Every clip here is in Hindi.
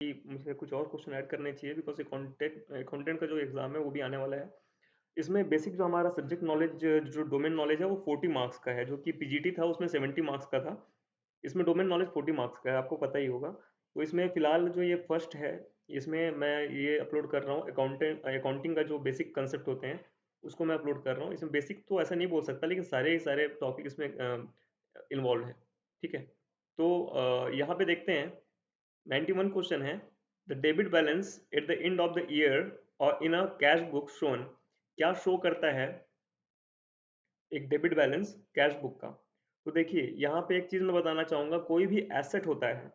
कि मुझे कुछ और क्वेश्चन ऐड करने चाहिए बिकॉज़ अकाउंटेंट का जो एग्ज़ाम है वो भी आने वाला है। इसमें बेसिक जो हमारा सब्जेक्ट नॉलेज जो डोमेन नॉलेज है वो 40 मार्क्स का है, जो कि पीजीटी था उसमें 70 मार्क्स का था। इसमें डोमेन नॉलेज 40 मार्क्स का है, आपको पता ही होगा। तो इसमें फ़िलहाल जो ये फर्स्ट है, इसमें मैं ये अपलोड कर रहा हूँ अकाउंटिंग का जो बेसिक कांसेप्ट होते हैं, उसको मैं अपलोड कर रहा हूँ। इसमें बेसिक तो ऐसा नहीं बोल सकता, लेकिन सारे ही सारे टॉपिक इसमें इन्वॉल्व हैं, ठीक है? तो यहाँ पे देखते हैं 91 क्वेश्चन है, the debit balance at the end of the year और इन अ कैश बुक शोन, क्या शो करता है एक डेबिट बैलेंस कैश बुक का? तो देखिए यहाँ पे एक चीज मैं बताना चाहूंगा, कोई भी एसेट होता है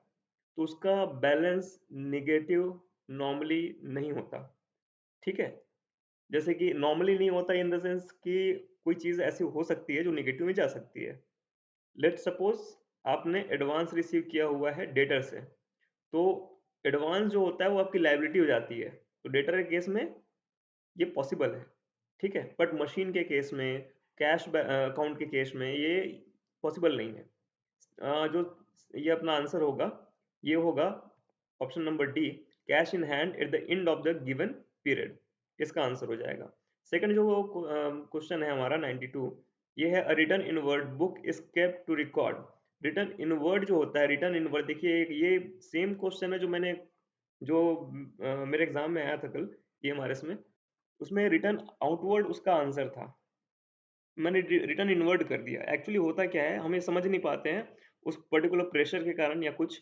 तो उसका बैलेंस निगेटिव नॉर्मली नहीं होता, ठीक है? जैसे कि नॉर्मली नहीं होता इन द सेंस कि कोई चीज ऐसी हो सकती है जो निगेटिव में जा सकती है। लेट सपोज आपने एडवांस रिसीव किया हुआ है डेटर से, तो एडवांस जो होता है वो आपकी लायबिलिटी हो जाती है, तो डेटर के केस में ये पॉसिबल है, ठीक है? बट मशीन के केस में, कैश अकाउंट के केस में ये पॉसिबल नहीं है। जो ये अपना आंसर होगा, ये होगा option number D, cash in hand at the end of the given period, इसका आंसर हो जाएगा। सेकंड जो क्वेश्चन है हमारा 92, ये है return inward book is kept to record. Return inward जो होता है, रिटर्न इन वर्ड देखिए ये सेम क्वेश्चन है जो मैंने जो मेरे एग्जाम में आया था कल EMRS में, उसमें रिटर्न आउटवर्ड उसका आंसर था, मैंने रिटर्न इनवर्ट कर दिया। एक्चुअली होता क्या है, हमें समझ नहीं पाते हैं उस पर्टिकुलर प्रेशर के कारण या कुछ,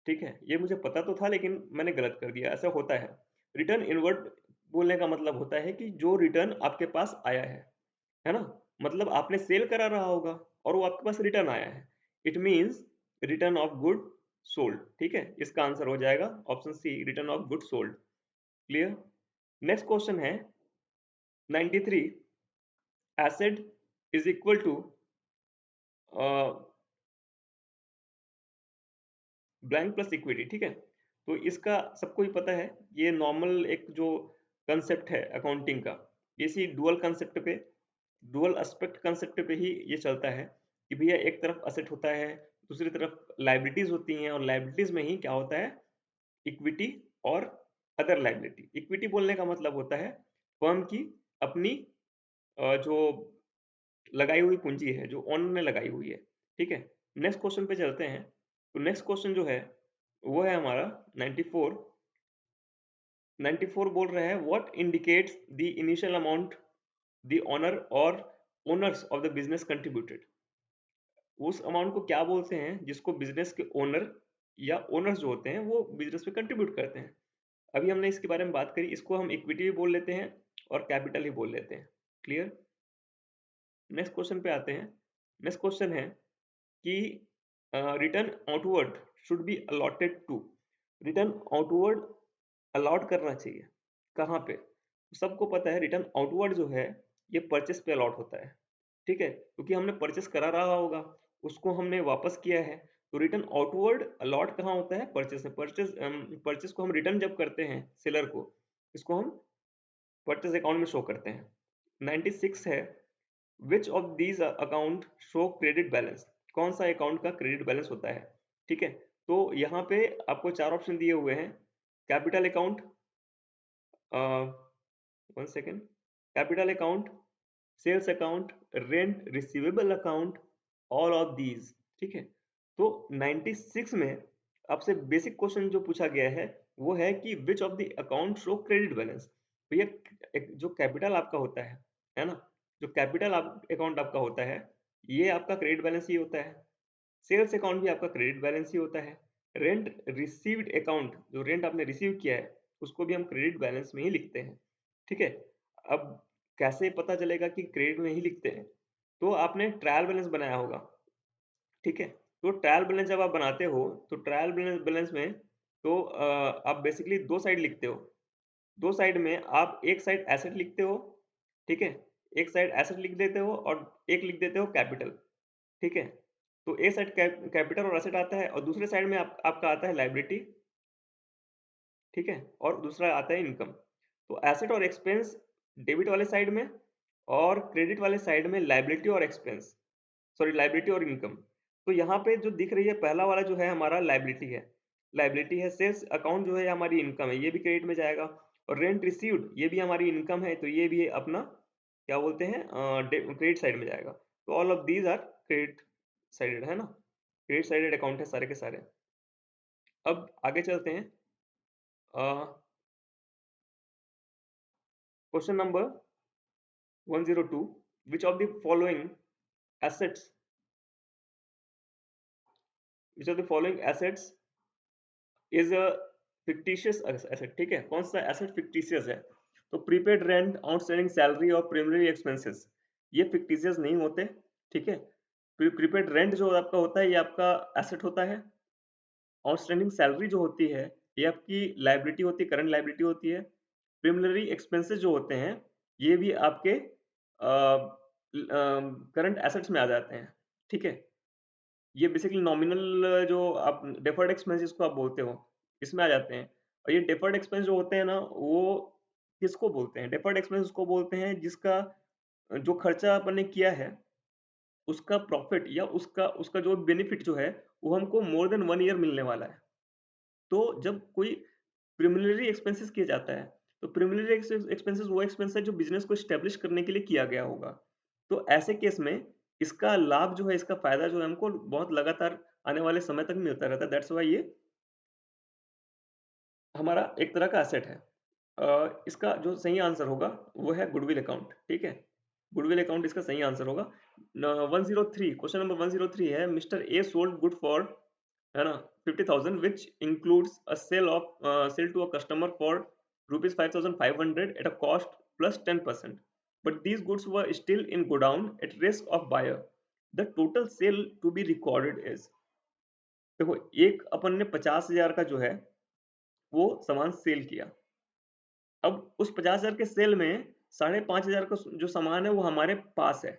ठीक है? ये मुझे पता तो था लेकिन मैंने गलत कर दिया, ऐसा होता है। रिटर्न इनवर्ट बोलने का मतलब होता है कि जो रिटर्न आपके पास आया है ना? मतलब आपने सेल करा रहा होगा और वो आपके पास रिटर्न आया है, it means return of good sold, ठीक है? इसका आंसर हो जाएगा option C, return of good sold. Clear? Next question है 93, asset is equal to blank plus equity, ठीक है? तो इसका सबको ही पता है, ये नॉर्मल एक जो कंसेप्ट है अकाउंटिंग का, इसी डुअल कंसेप्ट पे, डुअल एस्पेक्ट कंसेप्ट पे ही ये चलता है कि भैया एक तरफ असेट होता है, दूसरी तरफ लाइबिलिटीज होती हैं, और लाइबिलिटीज में ही क्या होता है, इक्विटी और अदर लाइबिलिटी। इक्विटी बोलने का मतलब होता है फर्म की अपनी जो लगाई हुई पूंजी है, जो ओनर ने लगाई हुई है, ठीक है? नेक्स्ट क्वेश्चन पे चलते हैं। तो नेक्स्ट क्वेश्चन जो है वो है हमारा 94। 94 बोल रहा है, what indicates the initial amount the owner और owners of the business contributed. उस अमाउंट को क्या बोलते हैं जिसको बिजनेस के ओनर या ओनर्स जो होते हैं वो बिजनेस में कंट्रीब्यूट करते हैं। अभी हमने इसके बारे में बात करी, इसको हम इक्विटी भी बोल लेते हैं और कैपिटल ही बोल लेते हैं। क्लियर? नेक्स्ट क्वेश्चन पे आते हैं। नेक्स्ट क्वेश्चन है कि return outward should be allotted to. Return outward allot करना चाहिए कहाँ पे? सबको पता है रिटर्न आउटवर्ड जो है ये परचेस पे अलॉट होता है, ठीक है? क्योंकि हमने परचेस करा रहा होगा, उसको हमने वापस किया है, तो रिटर्न आउटवर्ड अलॉट कहाँ होता है? परचेस में। परचेस को हम रिटर्न जब करते हैं सेलर को, इसको हम परचेस अकाउंट में शो करते हैं। 96 है, which of these account show credit balance, कौन सा अकाउंट का क्रेडिट बैलेंस होता है, ठीक है? तो यहाँ पे आपको चार ऑप्शन दिए हुए हैं, capital account, one second, capital account, sales account, rent receivable account, all of these, ठीक है? तो 96 में आपसे बेसिक क्वेश्चन जो पूछा गया है वो है कि विच of the account show credit balance. तो ये जो कैपिटल आपका होता है ना? जो कैपिटल अकाउंट आपका होता है, ये आपका क्रेडिट बैलेंस ही होता है। सेल्स अकाउंट भी आपका क्रेडिट बैलेंस ही होता है। रेंट रिसीव्ड अकाउंट, जो रेंट आपने रिसीव किया है, उसको भी हम क्रेडिट बैलेंस में ही लिखते हैं, ठीक है? अब कैसे पता चलेगा कि क्रेडिट में ही लिखते हैं? तो आपने ट्रायल बैलेंस बनाया होगा, ठीक है? तो ट्रायल बैलेंस जब आप बनाते हो, तो ट्रायल बैलेंस में तो आप बेसिकली दो साइड लिखते हो। दो साइड में आप एक साइड एसेट लिखते हो, ठीक है? एक साइड एसेट लिख देते हो और एक लिख देते हो कैपिटल, ठीक है? तो ए साइड कैपिटल और एसेट आता है और दूसरे साइड में आपका आता है लायबिलिटी, ठीक है? और दूसरा आता है इनकम। तो एसेट और एक्सपेंस डेबिट वाले साइड में, और क्रेडिट वाले साइड में लायबिलिटी और एक्सपेंस, सॉरी लायबिलिटी और इनकम। तो यहाँ पे जो दिख रही है पहला वाला जो है हमारा लायबिलिटी है। लाइबिलिटी है। सेल्स अकाउंट जो है हमारी इनकम है, ये भी क्रेडिट में जाएगा। और रेंट रिसीव्ड ये भी हमारी इनकम है, तो ये भी अपना क्या बोलते हैं क्रेडिट साइड में जाएगा। तो all of these are credit sided, है ना, क्रेडिट साइडेड अकाउंट है सारे के सारे। अब आगे चलते हैं। Question number 102, which of the following assets which of the following assets is a fictitious asset? ठीक है, कौन सा एसेट फिक्टिशियस है? तो प्रीपेड रेंट, आउटस्टैंडिंग सैलरी और प्राइमरी एक्सपेंसेस ये फिक्टिशियस नहीं होते। ठीक है, प्रीपेड रेंट जो आपका होता है ये आपका एसेट होता है। आउटस्टैंडिंग सैलरी जो होती है ये आपकी लाइबिलिटी होती है, करंट लाइबिलिटी होती है। प्रिमिलरी एक्सपेंसेस जो होते हैं ये भी आपके करंट एसेट्स में आ जाते हैं। ठीक है, ये बेसिकली नॉमिनल जो आप डेफर्ड एक्सपेंस जिसको आप बोलते हो इसमें आ जाते हैं। और ये डेफर्ड एक्सपेंस जो होते हैं ना वो किसको बोलते हैं? डेफर्ड एक्सपेंस उसको बोलते हैं जिसका जो खर्चा अपन ने किया है उसका प्रॉफिट या उसका उसका जो बेनिफिट जो है वो हमको मोर देन 1 ईयर मिलने वाला है। तो जब कोई प्रिलिमिनरी एक्सपेंसेस किया जाता है, तो प्रिलिमिनरी एक्सपेंसेस वो एक्सपेंस है जो बिज़नेस को एस्टेब्लिश करने के लिए किया गया होगा। तो ऐसे केस में इसका लाभ जो है, इसका फ़ायदा जो है हमको बहुत लगातार आने वाले समय तक मिलता रहता है। दैट्स व्हाई ये हमारा एक तरह का एसेट है। इसका जो सही आंसर होगा वो है गुडविल अकाउंट। ठीक है, गुडविल अकाउंट इसका सही आंसर होगा। 103, क्वेश्चन नंबर 103 है, mister A sold good for, है ना, 50,000 which includes a sale to a customer for rupees 5,500 at a cost plus 10%, but these goods were still in godown at risk of buyer. The total sale to be recorded is, देखो एक अपन ने 50,000 का जो है वो सामान सेल किया। अब उस 50,000 के सेल में 5,500 का जो सामान है वो हमारे पास है,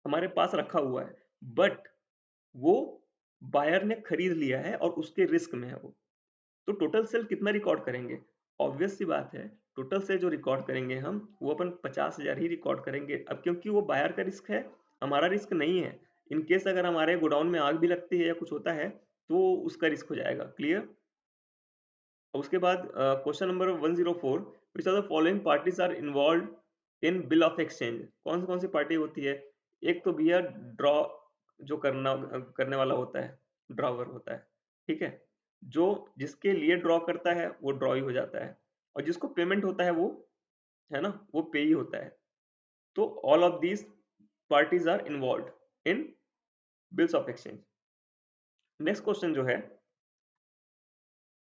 हमारे पास रखा हुआ है, बट वो बायर ने खरीद लिया है और उसके रिस्क में है वो। तो टोटल सेल कितना रिकॉर्ड करेंगे? ऑब्वियस सी बात है, टोटल सेल जो रिकॉर्ड करेंगे हम वो अपन 50,000 ही रिकॉर्ड करेंगे। अब क्योंकि वो बायर का रिस्क है, हमारा रिस्क नहीं है। इन केस अगर हमारे गोडाउन में आग भी लगती है या कुछ होता है तो उसका रिस्क हो जाएगा। क्लियर? उसके बाद question number 104, which are the following parties are involve in bill of exchange? कौन सी पार्टी होती है? एक तो भैया ड्रॉ जो करने वाला होता है, ड्रॉवर होता है। ठीक है, जो जिसके लिए ड्रॉ करता है वो ड्रॉ ही हो जाता है, और जिसको पेमेंट होता है वो, है ना, वो पे ही होता है। तो all of these parties are involve in bills of exchange. Next question जो है,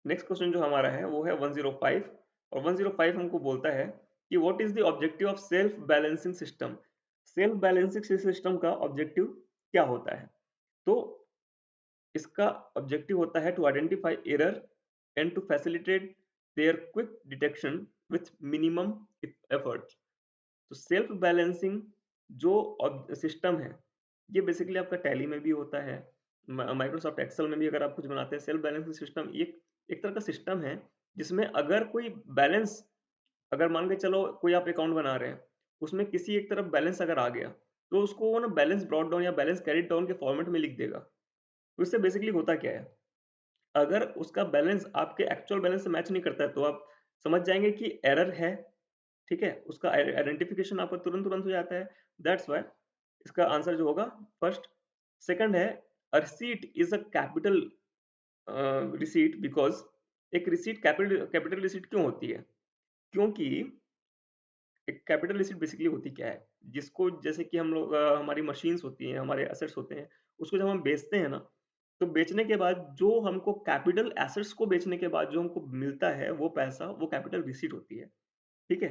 नेक्स्ट क्वेश्चन जो हमारा है वो है 105, और 105 हमको बोलता है कि what is the objective of self balancing system? Self balancing system का ऑब्जेक्टिव क्या होता है? तो इसका ऑब्जेक्टिव होता है to identify error and to facilitate their quick detection with minimum effort. तो सेल्फ बैलेंसिंग जो सिस्टम है ये बेसिकली आपका टैली में भी होता है, माइक्रोसॉफ्ट एक्सेल में भी अगर आप कुछ बनाते हैं। सेल्फ बैलेंसिंग सिस्टम एक एक तरह का सिस्टम है जिसमें अगर कोई बैलेंस, अगर मान के चलो कोई आप अकाउंट बना रहे हैं, उसमें किसी एक तरफ बैलेंस अगर आ गया तो उसको वो ना बैलेंस ब्रॉट डाउन या बैलेंस कैरिड डाउन के फॉर्मेट में लिख देगा। तो इससे बेसिकली होता क्या है, अगर उसका बैलेंस आपके एक्चुअल बैलेंस से मैच नहीं करता है तो आप समझ जाएंगे कि एरर है। ठीक है, उसका आइडेंटिफिकेशन आपका तुरंत तुरंत हो जाता है। दैट्स व्हाई इसका आंसर जो होगा फर्स्ट। सेकंड है, a receipt is a capital receipt because, एक रिसीट कैपिटल कैपिटल रिसीट क्यों होती है? क्योंकि एक कैपिटल रिसीट बेसिकली होती क्या है, जिसको जैसे कि हम लोग हमारी मशीन्स होती हैं, हमारे एसेट्स होते हैं, उसको जब हम बेचते हैं ना, तो बेचने के बाद जो हमको कैपिटल एसेट्स को बेचने के बाद जो हमको मिलता है वो पैसा, वो कैपिटल रिसीट होती है। ठीक है,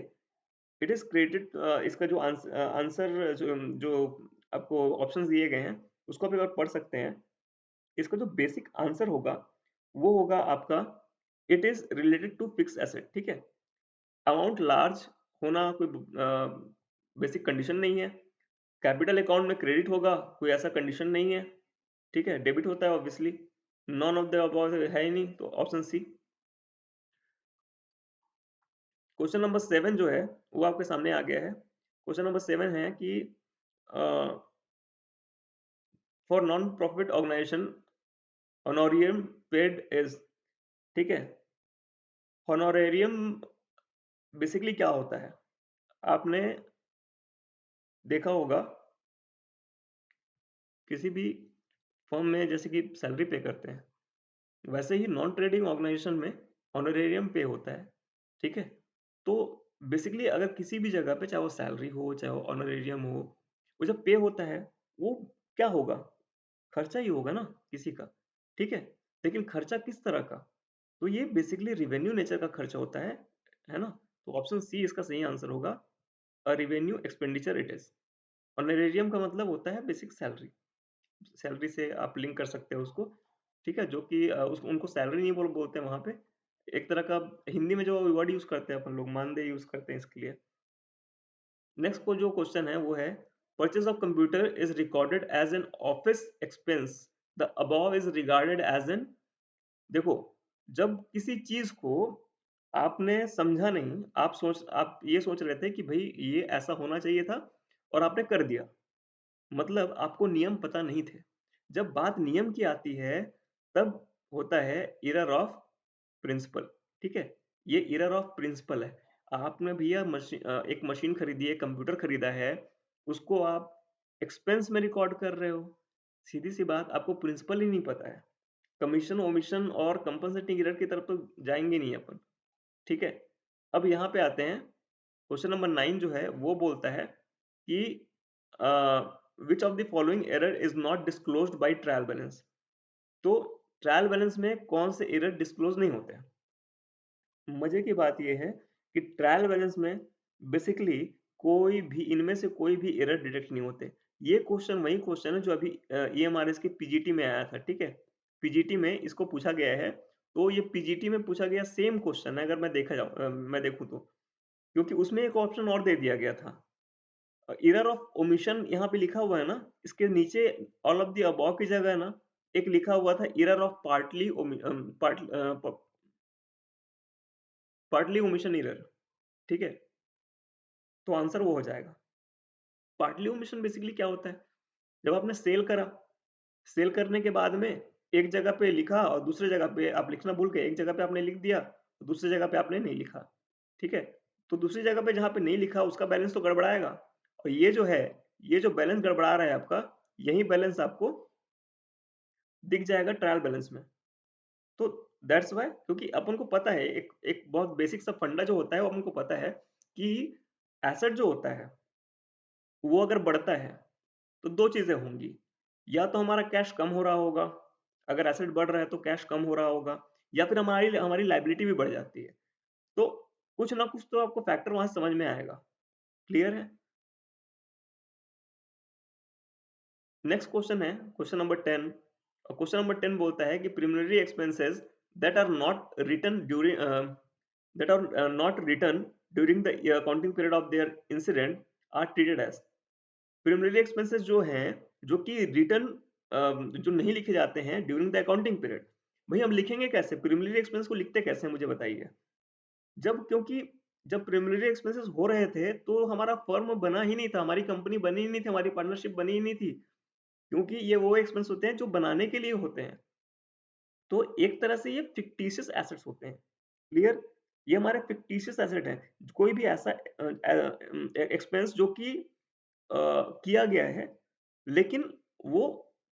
इट इज क्रिएटेड, इसका जो आंसर जो आपको ऑप्शंस दिए गए हैं उसको आप एक बार पढ़ सकते हैं। इसका जो बेसिक आंसर होगा वो होगा आपका, it is related to fix asset. ठीक है, अमाउंट लार्ज होना कोई बेसिक कंडीशन नहीं है। कैपिटल अकाउंट में क्रेडिट होगा, कोई ऐसा कंडीशन नहीं है। ठीक है, डेबिट होता है obviously. None of the above है ही नहीं, तो ऑप्शन सी। क्वेश्चन नंबर 7 जो है वो आपके सामने आ गया है। क्वेश्चन नंबर 7 है कि for non profit organization honorarium paid is, ठीक है। हॉनोरेरियम बेसिकली क्या होता है, आपने देखा होगा किसी भी फर्म में जैसे कि सैलरी पे करते हैं, वैसे ही नॉन ट्रेडिंग ऑर्गेनाइजेशन में ऑनरेरियम पे होता है, ठीक है। तो बेसिकली अगर किसी भी जगह पे, चाहे वो सैलरी हो चाहे वो ऑनरेरियम हो, वो जब पे होता है, वो क्या होगा, खर्चा ही होगा ना किसी का, ठीक है। लेकिन खर्चा किस तरह का, तो ये बेसिकली रिवेन्यू नेचर का खर्चा होता है ना। तो ऑप्शन सी इसका सही आंसर होगा, a revenue expenditure it is. Honorarium का मतलब होता है बेसिक सैलरी, सैलरी से आप लिंक कर सकते हो उसको, ठीक है। जो कि उसको उनको सैलरी नहीं बोलते हैं वहां पे, एक तरह का हिंदी में जो वर्ड यूज करते हैं अपन लोग, मानदेय यूज करते हैं इसके लिए। नेक्स्ट को जो क्वेश्चन है वो है, purchase of computer is recorded as an office expense, the above is regarded as an. देखो, जब किसी चीज को आपने समझा नहीं, आप ये सोच रहे थे कि भाई ये ऐसा होना चाहिए था और आपने कर दिया, मतलब आपको नियम पता नहीं थे। जब बात नियम की आती है, तब होता है एरर ऑफ प्रिंसिपल, ठीक है। ये एरर ऑफ प्रिंसिपल है। आपने भैया एक मशीन खरीदी है, कंप्यूटर खरीदा है, उसको आप एक्सपेंस में रिकॉर्ड कर रहे हो, सीधी सी बात, आपको प्रिंसिपल ही नहीं पता है। कमीशन ओमिशन और कंपनसेटिंग एरर की तरफ तो जाएंगे नहीं अपन, ठीक है। अब यहाँ पे आते हैं, क्वेश्चन नंबर 9 जो है वो बोलता है कि विच of the following error is not disclosed by trial balance. तो ट्रायल बैलेंस में कौन से एरर डिस्क्लोज नहीं होते हैं। मजे की बात यह है कि ट्रायल बैलेंस में बेसिकली कोई भी, इनमें से कोई भी एरर डिटेक्ट नहीं होते। ये क्वेश्चन वही क्वेश्चन है जो अभी ईएमआरएस के पीजीटी में आया था, ठीक है। पीजीटी में इसको पूछा गया है, तो ये पीजीटी में पूछा गया सेम क्वेश्चन है, अगर मैं देखूं तो, क्योंकि उसमें एक ऑप्शन और दे दिया गया था, एरर ऑफ ओमिशन यहाँ पे लिखा हुआ है ना, इसके नीचे ऑल ऑफ द अबव की जगह है ना, एक लिखा हुआ था error of partly omission error, ठीक है। तो आंसर वो हो जाएगा। पार्टली ओमिशन बेसिकली क्या होता है, जब आपने सेल करा, सेल करने के बाद में एक जगह पे लिखा और दूसरी जगह पे आप लिखना भूल गए, एक जगह पे आपने लिख दिया, दूसरी जगह पे आपने नहीं लिखा, ठीक है। तो दूसरी जगह पे जहाँ पे नहीं लिखा उसका बैलेंस तो गड़बड़ाएगा, और ये जो है, ये जो बैलेंस गड़बड़ा रहा है आपका, यही बैलेंस आपको दिख जाएगा ट्रायल बैलेंस में। तो दैट्स व्हाई, क्योंकि अपन को पता है, एक एक बहुत बेसिक सा फंडा जो होता है वो अपन को पता है कि एसेट जो होता है वो अगर बढ़ता है तो दो चीजें होंगी, या तो हमारा कैश कम हो रहा होगा, अगर एसेट बढ़ रहा है तो कैश कम हो रहा होगा, या फिर हमारी हमारी लाइबिलिटी भी बढ़ जाती है। तो कुछ ना कुछ तो आपको फैक्टर वहां समझ में आएगा। क्लियर है। नेक्स्ट क्वेश्चन है क्वेश्चन नंबर 10। क्वेश्चन नंबर 10 बोलता है कि preliminary expenses that are not written during not written during the accounting period of their incident are treated as। Preliminary expenses जो हैं, जो कि रिटर्न, जो नहीं लिखे जाते हैं ड्यूरिंग द अकाउंटिंग पीरियड, भाई हम लिखेंगे कैसे, प्रिलिमिनरी एक्सपेंस को लिखते कैसे हैं मुझे बताइए। जब, क्योंकि जब प्रिलिमिनरी एक्सपेंसेस हो रहे थे तो हमारा फर्म बना ही नहीं था, हमारी कंपनी बनी ही नहीं थी, हमारी पार्टनरशिप बनी ही नहीं थी, क्योंकि ये वो एक्सपेंस होते हैं जो बनाने के लिए होते हैं। तो एक तरह से ये फिक्टिशियस एसेट्स होते हैं। क्लियर। ये हमारे फिक्टिशियस एसेट हैं, कोई भी ऐसा एक्सपेंस जो कि किया गया है, लेकिन वो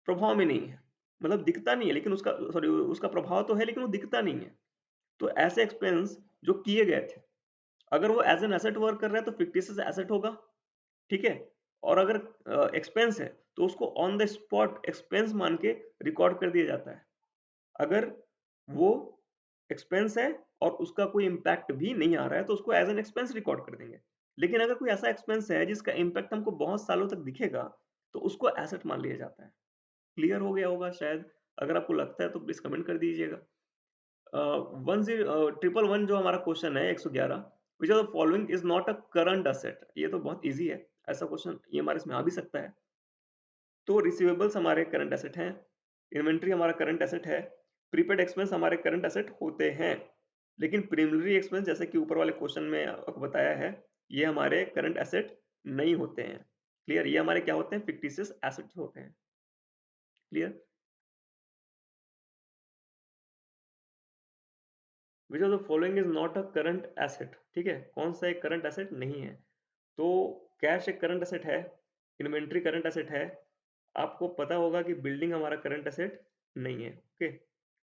प्रभाव में नहीं है, मतलब दिखता नहीं है, लेकिन उसका, सॉरी, उसका प्रभाव तो है लेकिन वो दिखता नहीं है। तो ऐसे एक्सपेंस जो किए गए थे, अगर वो एज एन एसेट वर्क कर रहा है तो फिक्टिशियस एसेट होगा, ठीक है। और अगर एक्सपेंस है तो उसको ऑन द स्पॉट एक्सपेंस मान के रिकॉर्ड कर दिया जाता है, अगर वो एक्सपेंस है और उसका कोई इम्पैक्ट भी नहीं आ रहा है तो उसको एज एन एक्सपेंस रिकॉर्ड कर देंगे। लेकिन अगर कोई ऐसा एक्सपेंस है जिसका इम्पैक्ट हमको बहुत सालों तक दिखेगा, तो उसको एसेट मान लिया जाता है। क्लियर हो गया होगा शायद, अगर आपको लगता है तो प्लीज कमेंट कर दीजिएगा। 10111 जो हमारा क्वेश्चन है 111, विच of the following is not a current asset. ये तो बहुत इजी है, ऐसा क्वेश्चन ये हमारे इसमें आ भी सकता है। तो रिसीवेबल्स हमारे करंट एसेट हैं, इन्वेंट्री हमारा करंट एसेट है, प्रीपेड एक्सपेंस हमारे करंट एसेट होते हैं, लेकिन प्रीमिलरी एक्सपेंस जैसे कि ऊपर वाले क्वेश्चन में आपको बताया है, ये हमारे करंट एसेट नहीं होते हैं। क्लियर, ये हमारे क्या होते हैं, फिक्टिशियस एसेट्स होते हैं। Clear. Which of the following is not a current asset, ठीक है, कौन सा एक करंट एसेट नहीं है? तो कैश एक करंट एसेट है, इन्वेंट्री करंट एसेट है, आपको पता होगा कि बिल्डिंग हमारा करंट एसेट नहीं है, ओके,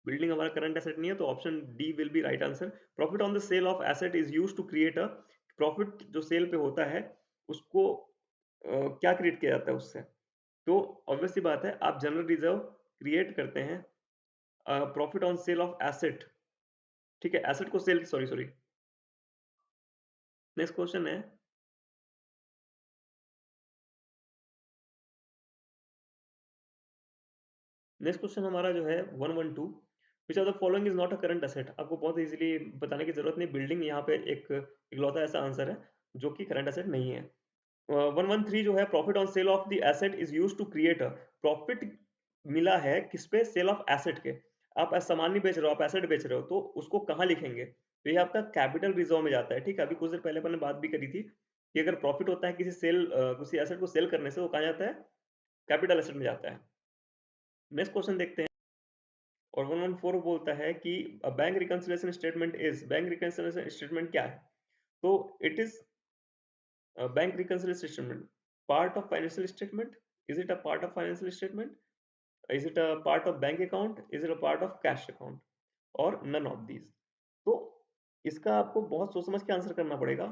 बिल्डिंग हमारा करंट एसेट नहीं है, तो option D will be right answer. Profit on the sale of asset is used to create a, profit जो सेल पे होता है उसको क्या क्रिएट किया जाता है उससे? तो ऑब्वियस सी बात है, आप जनरल रिजर्व क्रिएट करते हैं profit on sale of asset, ठीक है, एसेट को sale, sorry sorry, next question है, नेक्स्ट क्वेश्चन हमारा जो है 112, which of the following is not a current asset. आपको बहुत इजीली बताने की जरूरत नहीं, बिल्डिंग यहाँ पे एक इकलौता ऐसा आंसर है जो कि करंट एसेट नहीं है। 113 जो है, profit on sale of the asset is used to create a, profit मिला है किस पे? सेल ऑफ एसेट के। आप सामान नहीं बेच रहे हो, आप एसेट बेच रहे हो, तो उसको कहाँ लिखेंगे? तो ये आपका कैपिटल रिजर्व में जाता है, ठीक है। अभी कुछ देर पहले अपन ने बात भी करी थी कि अगर प्रॉफिट होता है किसी किसी एसेट को सेल करने से, वो कहाँ जाता है? कैपिटल एसेट में जाता है। नेक्स्ट क्वेश्चन देखते हैं, और 114 बोलता है कि bank reconciliation statement is, bank reconciliation statement क्या है? तो it is bank reconciliation statement part of financial statement, is it a part of financial statement, is it a part of bank account, is it a part of cash account, और नन ऑफ दीज? तो इसका आपको बहुत सोच समझ के आंसर करना पड़ेगा,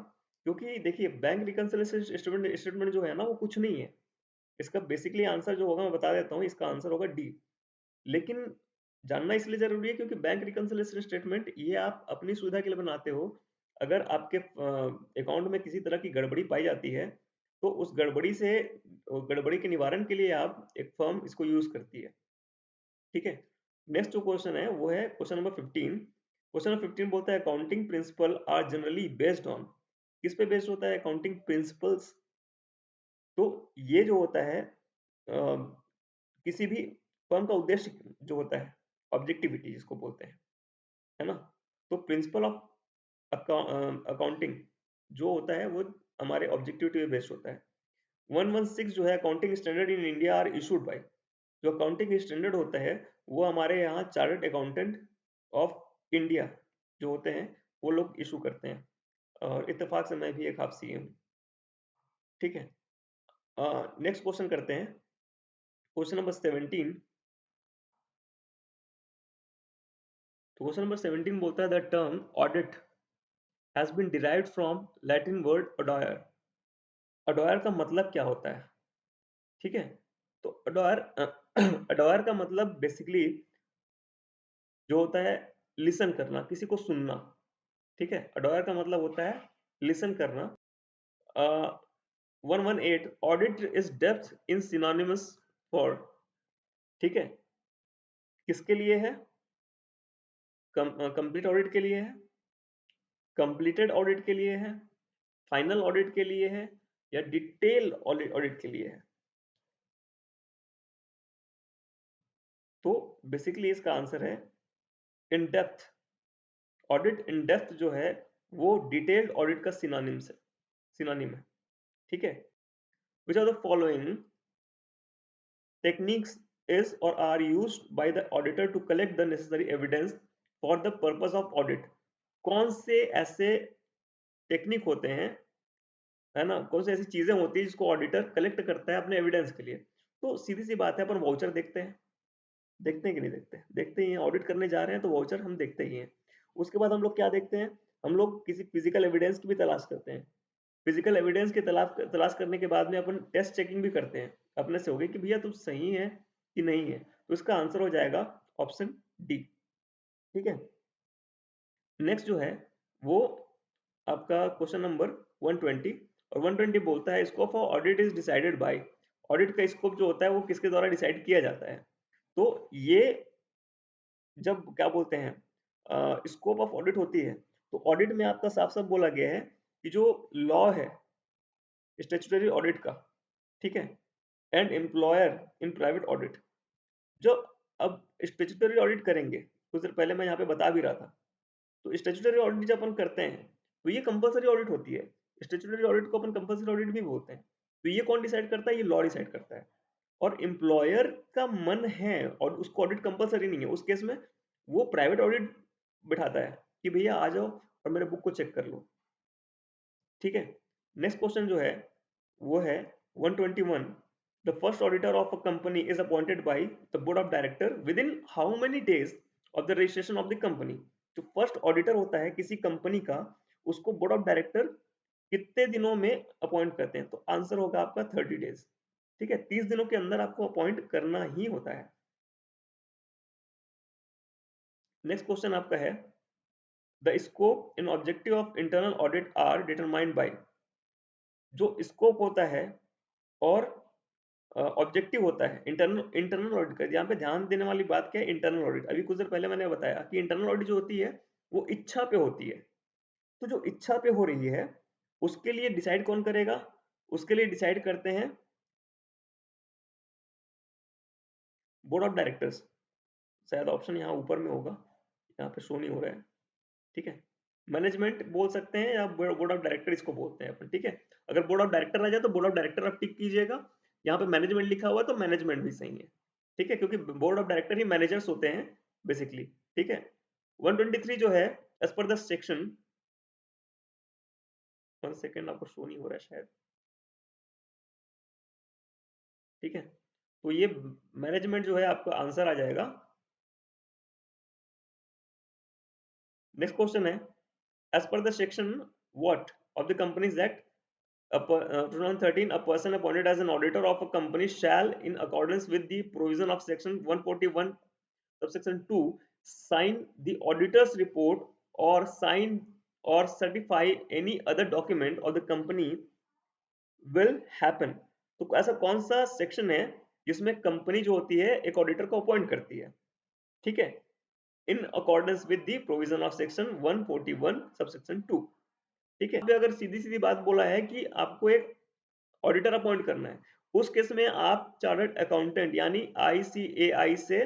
क्योंकि देखिए बैंक रिकंसिलिएशन स्टेटमेंट स्टेटमेंट जो है ना, वो कुछ नहीं है। इसका बेसिकली आंसर जो होगा मैं बता देता हूँ, इसका आंसर होगा डी। लेकिन जानना इसलिए ज़रूरी है क्योंकि बैंक रिकंसिलिएशन स्टेटमेंट ये आप अपनी सुविधा के लिए बनाते हो। अगर आपके अकाउंट में किसी तरह की गड़बड़ी पाई जाती है, तो उस गड़बड़ी से गड़बड़ी के निवारण के लिए आप एक फर्म इसको यूज़ करती है, ठीक है? नेक्स्ट जो क्वेश्चन है वो है क्वेश्चन नंबर 15। क्वेश्चन नंबर 15 बोलता है accounting principle are generally based on, किस पे बेस्ड होता है अकाउंटिंग प्रिंसिपल्स? तो ये जो होता है किसी भी फर्म का उद्देश्य जो होता है, ऑब्जेक्टिविटी जिसको बोलते हैं, है ना? तो प्रिंसिपल ऑफ अकाउंटिंग जो होता है वो हमारे ऑब्जेक्टिविटी पे बेस्ड होता है। 116 जो है accounting standard in India are issued by, जो अकाउंटिंग स्टैंडर्ड होता है वो हमारे यहाँ चार्टर्ड अकाउंटेंट ऑफ इंडिया जो होते हैं वो लोग इशू करते हैं, और इत्तेफाक से मैं भी एक हाफ सी हूँ, ठीक है। नेक्स्ट क्वेश्चन करते हैं, क्वेश्चन नंबर 17। तो क्वेश्चन नंबर 17 बोलता है the term audit has been derived from Latin word audire. Audire का मतलब क्या होता है? ठीक है, तो अडॉयर अडॉयर का मतलब बेसिकली जो होता है लिसन करना, किसी को सुनना, ठीक है। अडॉयर का मतलब होता है लिसन करना। 118 audit is depth in synonymous for, ठीक है, किसके लिए है? कंप्लीट ऑडिट के लिए है, कंप्लीटेड ऑडिट के लिए है, फाइनल ऑडिट के लिए है, या डिटेल ऑडिट के लिए है? तो बेसिकली इसका आंसर है in depth. Audit in depth जो है वो डिटेल्ड ऑडिट का सिनोनिम है, ठीक है। Which are the following techniques is और are used by the auditor to collect the necessary evidence for the purpose of audit? कौन से ऐसे टेक्निक होते हैं, है ना, कौन सी ऐसी चीजें होती है जिसको ऑडिटर कलेक्ट करता है अपने एविडेंस के लिए? तो सीधी सी बात है, अपन वाउचर देखते हैं, देखते हैं कि नहीं देखते? देखते ही हैं, ऑडिट करने जा रहे हैं तो वाउचर हम देखते ही हैं। उसके बाद हम लोग क्या देखते हैं? हम लोग किसी फिजिकल एविडेंस की भी तलाश करते हैं। फिजिकल एविडेंस की तलाश करने के बाद में अपन टेस्ट चेकिंग भी करते हैं अपने से, होगी कि भैया तुम सही है कि नहीं है। तो इसका आंसर हो जाएगा ऑप्शन डी, ठीक है। नेक्स्ट जो है वो आपका क्वेश्चन नंबर 120, और 120 बोलता है scope of audit is decided by, audit का स्कोप जो होता है वो किसके द्वारा डिसाइड किया जाता है? तो ये जब क्या बोलते हैं स्कोप ऑफ ऑडिट होती है, तो ऑडिट में आपका साफ साफ बोला गया है कि जो लॉ है स्टेचुटरी ऑडिट का, ठीक है, and employer in private audit, जो अब स्टेचुटरी ऑडिट करेंगे, कुछ देर पहले मैं यहाँ पे बता भी रहा था, तो स्टेचुटरी ऑडिट जब अपन करते हैं तो ये कंपलसरी ऑडिट होती है। स्टेचुटरी ऑडिट को अपन कंपलसरी ऑडिट भी बोलते हैं। तो ये कौन डिसाइड करता है? ये लॉ डिसाइड करता है। और एम्प्लॉयर का मन है और उसको ऑडिट कंपलसरी नहीं है, उस केस में वो प्राइवेट ऑडिट बिठाता है कि भैया आ जाओ और मेरे बुक को चेक कर लो। ठीक है। नेक्स्ट क्वेश्चन जो है वो है 121, the first auditor of a company is appointed by the board of director with in how many days of the registration of the company. जो फर्स्ट ऑडिटर होता है किसी कंपनी का, उसको बोर्ड ऑफ डायरेक्टर कितने दिनों में अपॉइंट करते हैं? तो आंसर होगा आपका 30 डेज। ठीक है, 30 दिनों के अंदर आपको अपॉइंट करना ही होता है। नेक्स्ट क्वेश्चन आपका है the scope and objective of internal audit are determined by. जो स्कोप होता है और ऑब्जेक्टिव होता है इंटरनल इंटरनल ऑडिट का, यहाँ पे ध्यान देने वाली बात क्या है? Internal audit. अभी कुछ देर पहले मैंने बताया कि इंटरनल ऑडिट जो होती है वो इच्छा पे होती है। तो जो इच्छा पे हो रही है उसके लिए डिसाइड कौन करेगा? उसके लिए डिसाइड करते हैं बोर्ड ऑफ डायरेक्टर्स। शायद ऑप्शन यहाँ ऊपर में होगा, यहाँ पे शो नहीं हो रहा है। ठीक है, मैनेजमेंट बोल सकते हैं या बोर्ड ऑफ डायरेक्टर इसको बोलते हैं अपन। ठीक है, अगर बोर्ड ऑफ डायरेक्टर आ जाए तो बोर्ड ऑफ डायरेक्टर आप टिक कीजिएगा। यहाँ पे मैनेजमेंट लिखा हुआ है तो मैनेजमेंट भी सही है। ठीक है, क्योंकि board of director he managers होते हैं बेसिकली। ठीक है, 123 जो है as per the section, 1 second आपको शो नहीं हो रहा है शायद। ठीक है, तो ये मैनेजमेंट जो है आपका आंसर आ जाएगा। नेक्स्ट क्वेश्चन है as per the section what of the companies act 2013, a person appointed as an auditor of a company shall, in accordance with the provision of section 141 subsection 2, sign the auditor's report or sign or certify any other document of the company will happen। तो ऐसा कौन सा सेक्शन है जिसमें कंपनी जो होती है एक ऑडिटर को अपॉइंट करती है? ठीक है, in accordance with the provision of section 141 subsection 2। ठीक है, अगर सीधी सीधी बात बोला है कि आपको एक ऑडिटर अपॉइंट करना है, उस केस में आप चार्टर्ड अकाउंटेंट यानी ICAI से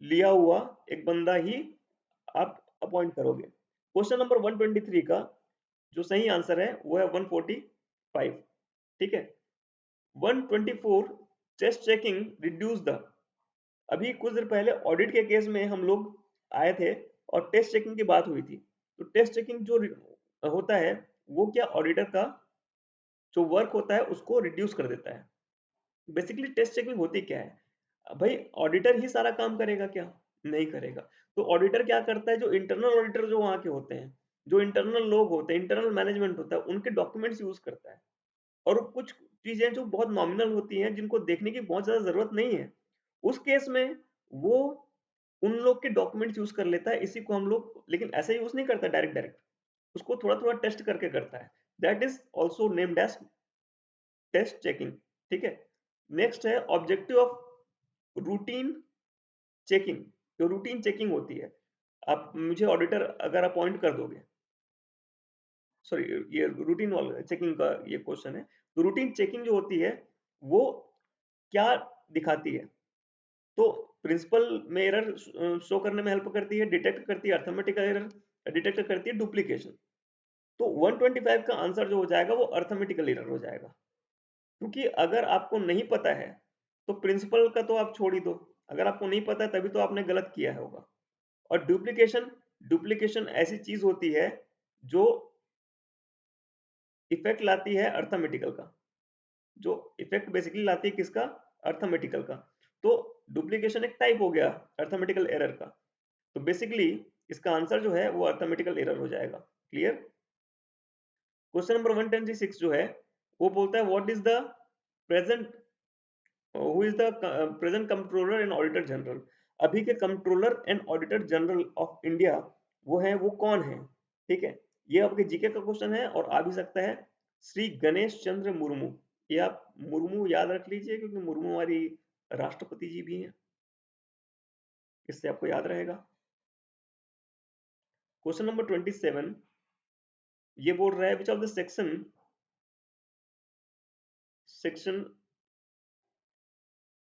लिया हुआ एक बंदा ही आप अपॉइंट करोगे। क्वेश्चन नंबर 123 का जो सही आंसर है वो है 145। ठीक है, 124, टेस्ट चेकिंग रिड्यूस द। अभी कुछ देर पहले ऑडिट के केस में हम लोग आए थे और टेस्ट चेकिंग की बात हुई थी। तो टेस्ट चेकिंग जो होता है वो क्या ऑडिटर का जो वर्क होता है उसको रिड्यूस कर देता है। बेसिकली टेस्ट चेकिंग होती क्या है भाई? ऑडिटर ही सारा काम करेगा क्या? नहीं करेगा। तो ऑडिटर क्या करता है? जो इंटरनल ऑडिटर जो वहां के होते हैं, जो इंटरनल लोग होते हैं, इंटरनल मैनेजमेंट होता है, उनके डॉक्यूमेंट्स यूज करता है। और कुछ चीजें जो बहुत नॉमिनल होती हैं जिनको देखने की बहुत ज्यादा जरूरत नहीं है, उस केस में वो उन लोग के डॉक्यूमेंट्स यूज कर लेता है। इसी को हम लोग लेकिन ऐसे यूज नहीं करता डायरेक्ट डायरेक्ट, उसको थोड़ा थोड़ा टेस्ट करके करता है। That is also named as test checking. ठीक है, नेक्स्ट है ऑब्जेक्टिव ऑफ रूटीन चेकिंग। जो रूटीन चेकिंग होती है, आप मुझे ऑडिटर अगर अपॉइंट कर दोगे, सॉरी ये रूटीन वाला चेकिंग का ये क्वेश्चन है। तो रूटीन चेकिंग जो होती है वो क्या दिखाती है? तो प्रिंसिपल में एरर शो करने में हेल्प करती है, डिटेक्ट करती है अर्थमेटिकल एरर, डिटेक्ट करती है डुप्लीकेशन। तो 125 का आंसर जो हो जाएगा वो अर्थमेटिकल एरर हो जाएगा। क्योंकि अगर आपको नहीं पता है तो प्रिंसिपल का तो आप छोड़ ही दो, अगर आपको नहीं पता है तभी तो आपने गलत किया है होगा। और डुप्लीकेशन, डुप्लीकेशन ऐसी चीज होती है जो इफेक्ट लाती है अर्थमेटिकल का, जो इफेक्ट बेसिकली लाती है किसका? अर्थमेटिकल का। तो डुप्लीकेशन एक टाइप हो गया अर्थमेटिकल एरर का। तो बेसिकली इसका आंसर जो है वो अर्थमेटिकल एरर हो जाएगा। क्लियर? क्वेश्चन नंबर 126 जो है वो बोलता है what is the present who is the present controller and auditor general. अभी के controller and auditor general of India वो है, वो कौन है? ठीक है, ये आपके जीके का क्वेश्चन है और आ भी सकता है श्री गणेश चंद्र मुर्मू। ये आप मुर्मू याद रख लीजिए क्योंकि मुर्मू हमारी राष्ट्रपति जी भी हैं, इससे आपको याद रहेगा। क्वेश्चन नंबर 27 ये बोल रहा है विच of the section section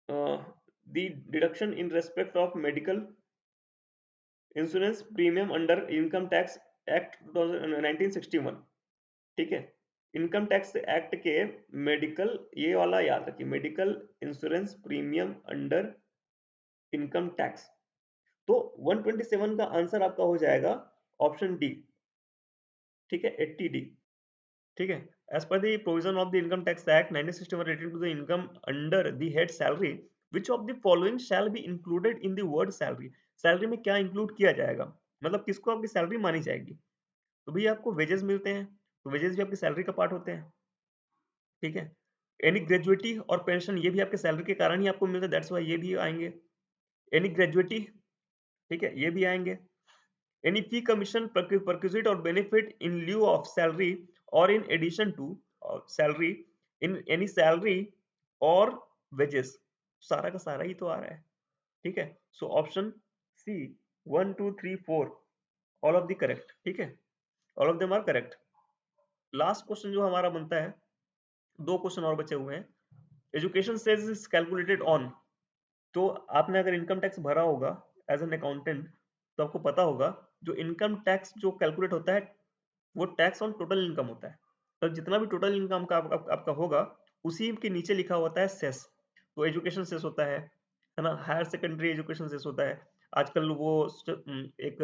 the deduction in respect of medical insurance premium under income tax act 1961। ठीक है, इनकम टैक्स एक्ट के मेडिकल, ये वाला याद रखिए, medical insurance premium under income tax. तो 127 का आंसर आपका हो जाएगा ऑप्शन डी, ठीक है, 80D, ठीक है। As per the provision of the income tax act 1961 related to the income under the head salary, which of the following shall be included in the word salary? Salary में क्या इंक्लूड किया जाएगा, मतलब किसको आपकी सैलरी मानी जाएगी? तो भैया आपको वेजेस मिलते हैं, तो वेजेस भी आपकी सैलरी का पार्ट होते हैं, ठीक है। एनी ग्रेजुएटी और पेंशन ये भी आपके सैलरी के कारण ही आपको मिलता है, दैट्स व्हाई ये भी आएंगे। एनी ग्रेजुएटी, ठीक है, ये भी आएंगे। Any fee, commission, perquisite or benefit in lieu of salary or in addition to salary, in any salary or wages, सारा का सारा ही तो आ रहा है, ठीक है। So option C, 1 2 3 4 all of the correct, ठीक है, all of them are correct. Last question जो हमारा बनता है, दो क्वेश्चन और बचे हुए हैं। Education says is calculated on, तो आपने अगर इनकम टैक्स भरा होगा एज एन अकाउंटेंट, तो आपको पता होगा जो इनकम टैक्स जो कैलकुलेट होता है वो टैक्स ऑन टोटल इनकम होता है। तो जितना भी टोटल इनकम का आपका होगा उसी के नीचे लिखा होता है सेस। तो एजुकेशन सेस होता है ना, हायर सेकेंडरी एजुकेशन सेस होता है। आजकल वो एक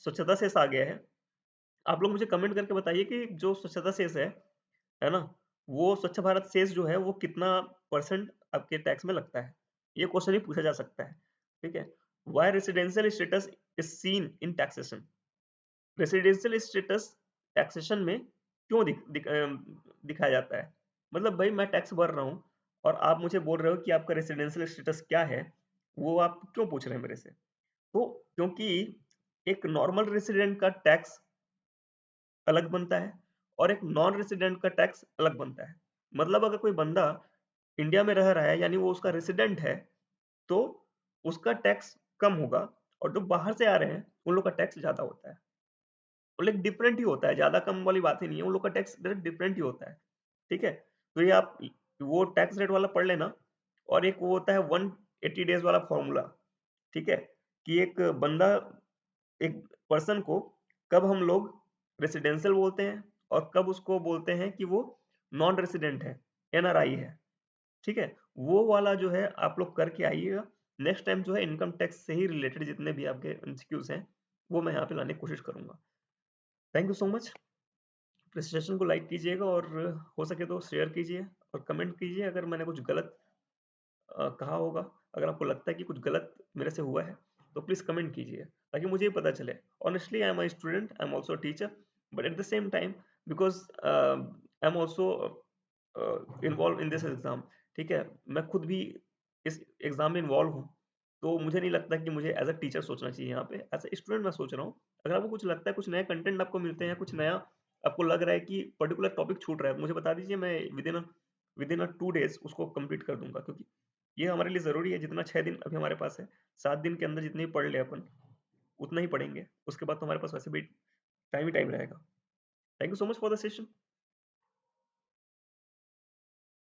स्वच्छता सेस आ गया है। आप लोग मुझे कमेंट करके बताइए कि जो स्वच्छता सेस है ना, वो स्वच्छ भारत सेस जो है वो कितना परसेंट आपके टैक्स में लगता है। ये क्वेश्चन ही पूछा जा सकता है, ठीक है। Why residential status is seen in taxation, residential status taxation में क्यों दिखाया जाता है? मतलब भाई मैं टैक्स भर रहा हूँ और आप मुझे बोल रहे हो कि आपका रेसिडेंशियल स्टेटस क्या है, वो आप क्यों पूछ रहे हैं मेरे से? तो क्योंकि एक नॉर्मल रेसिडेंट का टैक्स अलग बनता है और एक नॉन रेसिडेंट का टैक्स अलग बनता है। मतलब अगर कोई बंदा इंडिया में रह रहा है यानी वो उसका रेसिडेंट है, तो उसका टैक्स कम होगा और जो बाहर से आ रहे हैं उन लोग का टैक्स ज़्यादा होता है। वो लाइक डिफरेंट ही होता है, ज़्यादा कम वाली बात ही नहीं है, उन लोग का टैक्स डायरेक्ट डिफरेंट ही होता है, ठीक है? तो ये आप वो टैक्स रेट वाला पढ़ लेना। और एक वो होता है 180 डेज़ वाला फ़ॉर्मूला, ठीक है? कि एक बंदा, एक पर्सन को कब हम लोग रेसिडेंशियल बोलते हैं और कब उसको बोलते हैं कि वो नॉन रेसिडेंट है, एनआरआई है, ठीक है? वो वाला जो है आप लोग करके आइएगा। नेक्स्ट टाइम जो है इनकम टैक्स से ही रिलेटेड जितने भी आपके एमसीक्यूज़ हैं, वो मैं यहाँ पे लाने की कोशिश करूँगा। Thank you so much. Presentation को लाइक कीजिएगा और हो सके तो शेयर कीजिए और कमेंट कीजिए अगर मैंने कुछ गलत कहा होगा। अगर आपको लगता है कि कुछ गलत मेरे से हुआ है, तो प्लीज़ कमेंट कीजिए ताकि मुझे ये पता चले। Honestly I am a student, I am also a teacher, but at the same time because I am also involve in this exam, ठीक है? मैं खुद भी इस एग्ज़ाम में इन्वॉल्व हूँ, तो मुझे नहीं लगता कि मुझे एज़ अ टीचर सोचना चाहिए यहाँ पे, एज़ अ स्टूडेंट मैं सोच रहा हूँ। अगर आपको कुछ लगता है, कुछ नए कंटेंट आपको मिलते हैं, कुछ नया आपको लग रहा है कि पर्टिकुलर टॉपिक छूट रहा है, मुझे बता दीजिए, मैं विदिन अ 2 डेज़ उसको कंप्लीट कर दूँगा, क्योंकि ये हमारे लिए ज़रूरी है। जितना 6 दिन अभी हमारे पास है, 7 दिन के अंदर जितने भी पढ़ लें अपन, उतना ही पढ़ेंगे। उसके बाद तो हमारे पास वैसे भी टाइम ही टाइम रहेगा। Thank you so much for the session.